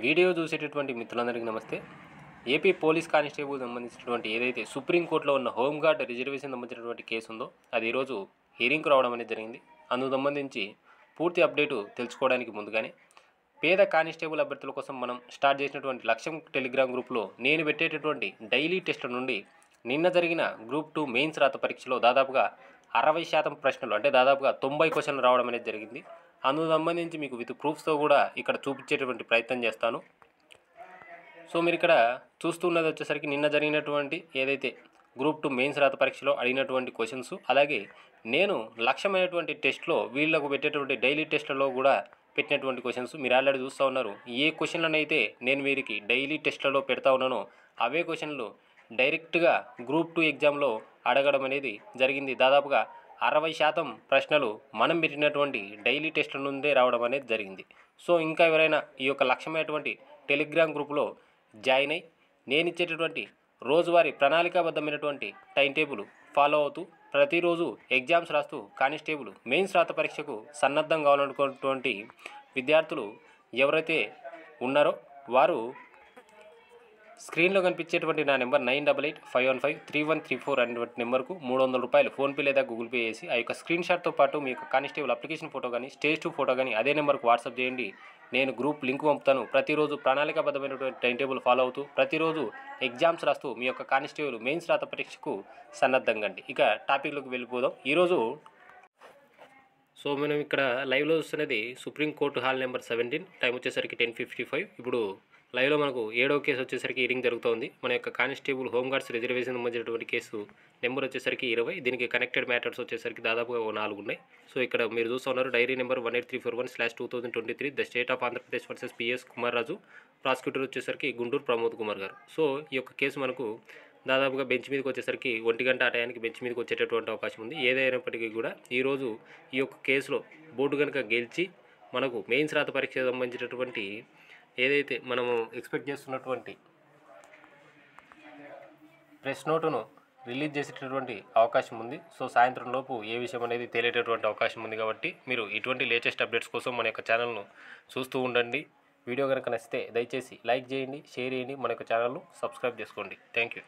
Video చూసేటటువంటి మిత్రులందరికీ నమస్తే. ఏపీ పోలీస్ కానిస్టేబుల్ సంబంధించినటువంటి ఏదైతే సుప్రీంకోర్టులో ఉన్న హోంగార్డ్ రిజర్వేషన్ సంబంధించినటువంటి కేసు ఉందో అది ఈరోజు హియరింగ్కి రావడం అనేది జరిగింది. అందుకు సంబంధించి పూర్తి అప్డేటు తెలుసుకోవడానికి ముందుగానే పేద కానిస్టేబుల్ అభ్యర్థుల కోసం మనం స్టార్ట్ చేసినటువంటి లక్ష్యం టెలిగ్రామ్ గ్రూప్లో నేను పెట్టేటటువంటి డైలీ టెస్ట్ నుండి నిన్న జరిగిన గ్రూప్ 2 మెయిన్స్ రాత పరీక్షలో దాదాపుగా 60% ప్రశ్నలు అంటే దాదాపుగా 90 క్వశ్చన్లు రావడం అనేది జరిగింది. అందుకు సంబంధించి మీకు విత్ ప్రూఫ్స్తో కూడా ఇక్కడ చూపించేటువంటి ప్రయత్నం చేస్తాను. సో మీరు ఇక్కడ చూస్తున్నది వచ్చేసరికి నిన్న జరిగినటువంటి ఏదైతే గ్రూప్ 2 మెయిన్స్ రాత పరీక్షలో అడిగినటువంటి క్వశ్చన్స్, అలాగే నేను లక్ష్యమైనటువంటి టెస్ట్లో వీళ్ళకు పెట్టేటువంటి డైలీ టెస్ట్లలో కూడా పెట్టినటువంటి క్వశ్చన్స్ మీరు ఆల్రెడీ చూస్తూ ఉన్నారు. ఏ క్వశ్చన్లను అయితే నేను వీరికి డైలీ టెస్ట్లలో పెడతా ఉన్నానో అవే క్వశ్చన్లు డైరెక్ట్గా గ్రూప్ 2 ఎగ్జామ్లో అడగడం అనేది జరిగింది. దాదాపుగా 60% ప్రశ్నలు మనం పెట్టినటువంటి డైలీ టెస్ట్ల నుండే రావడం అనేది జరిగింది. సో ఇంకా ఎవరైనా ఈ యొక్క లక్ష్యమైనటువంటి టెలిగ్రామ్ గ్రూప్లో జాయిన్ అయ్యి నేను ఇచ్చేటటువంటి రోజువారీ ప్రణాళికాబద్ధమైనటువంటి టైం టేబుల్ ఫాలో అవుతూ ప్రతిరోజు ఎగ్జామ్స్ రాస్తూ కానిస్టేబుల్ మెయిన్స్ రాత పరీక్షకు సన్నద్ధం కావాలనుకున్నటువంటి విద్యార్థులు ఎవరైతే ఉన్నారో వారు స్క్రీన్లో కనిపించేటువంటి నా నెంబర్ 9885153134 అనేటువంటి నెంబర్కు 300 రూపాయలు ఫోన్పే లేదా గూగుల్ పే చేసి ఆ యొక్క స్క్రీన్ షాట్తో పాటు మీ యొక్క కానిస్టేబుల్ అప్లికేషన్ ఫోటో కానీ స్టేజ్ 2 ఫోటో కానీ అదే నెంబర్కు వాట్సాప్ చేయండి. నేను గ్రూప్ లింక్ పంపుతాను. ప్రతిరోజు ప్రణాళికాబద్ధమైనటువంటి టైం టేబుల్ ఫాలో అవుతూ ప్రతిరోజు ఎగ్జామ్స్ రాస్తూ మీ యొక్క కానిస్టేబుల్ మెయిన్స్ రాత పరీక్షకు సన్నద్ధంగా అండి. ఇక టాపిక్లోకి వెళ్ళిపోదాం. ఈరోజు మనం ఇక్కడ లైవ్లో చూస్తున్నది సుప్రీంకోర్టు హాల్ నెంబర్ 17, టైం వచ్చేసరికి 10:55. ఇప్పుడు లైవ్లో మనకు 7వ కేసు వచ్చేసరికి హియరింగ్ జరుగుతోంది. మన యొక్క కానిస్టేబుల్ హోంగార్డ్స్ రిజర్వేషన్ సంబంధించినటువంటి కేసు నెంబర్ వచ్చేసరికి 20. దీనికి కనెక్టెడ్ మ్యాటర్స్ వచ్చేసరికి దాదాపుగా 4 ఉన్నాయి. సో ఇక్కడ మీరు చూస్తున్నారు dairy number 18341/2023 the state of Andhra Pradesh versus PS Kumar Raju. Prosecutor వచ్చేసరికి గుంటూరు ప్రమోద్ కుమార్ గారు. సో ఈ యొక్క కేసు మనకు దాదాపుగా బెంచ్ మీదకి వచ్చేసరికి 1 గంట ఆ టయానికి బెంచ్ మీదకి వచ్చేటటువంటి అవకాశం ఉంది. ఏదైనప్పటికీ కూడా ఈరోజు ఈ యొక్క కేసులో బోర్డు కనుక గెలిచి మనకు మెయిన్స్ రాత పరీక్షకు సంబంధించినటువంటి ఏదైతే మనము ఎక్స్పెక్ట్ చేస్తున్నటువంటి ప్రెస్ నోటును రిలీజ్ చేసేటటువంటి అవకాశం ఉంది. సో సాయంత్రం లోపు ఏ విషయం అనేది తేలేటటువంటి అవకాశం ఉంది. కాబట్టి మీరు ఇటువంటి లేటెస్ట్ అప్డేట్స్ కోసం మన యొక్క ఛానల్ను చూస్తూ ఉండండి. వీడియో కనుక నచ్చితే దయచేసి లైక్ చేయండి, షేర్ చేయండి, మన యొక్క ఛానల్ను సబ్స్క్రైబ్ చేసుకోండి. Thank you.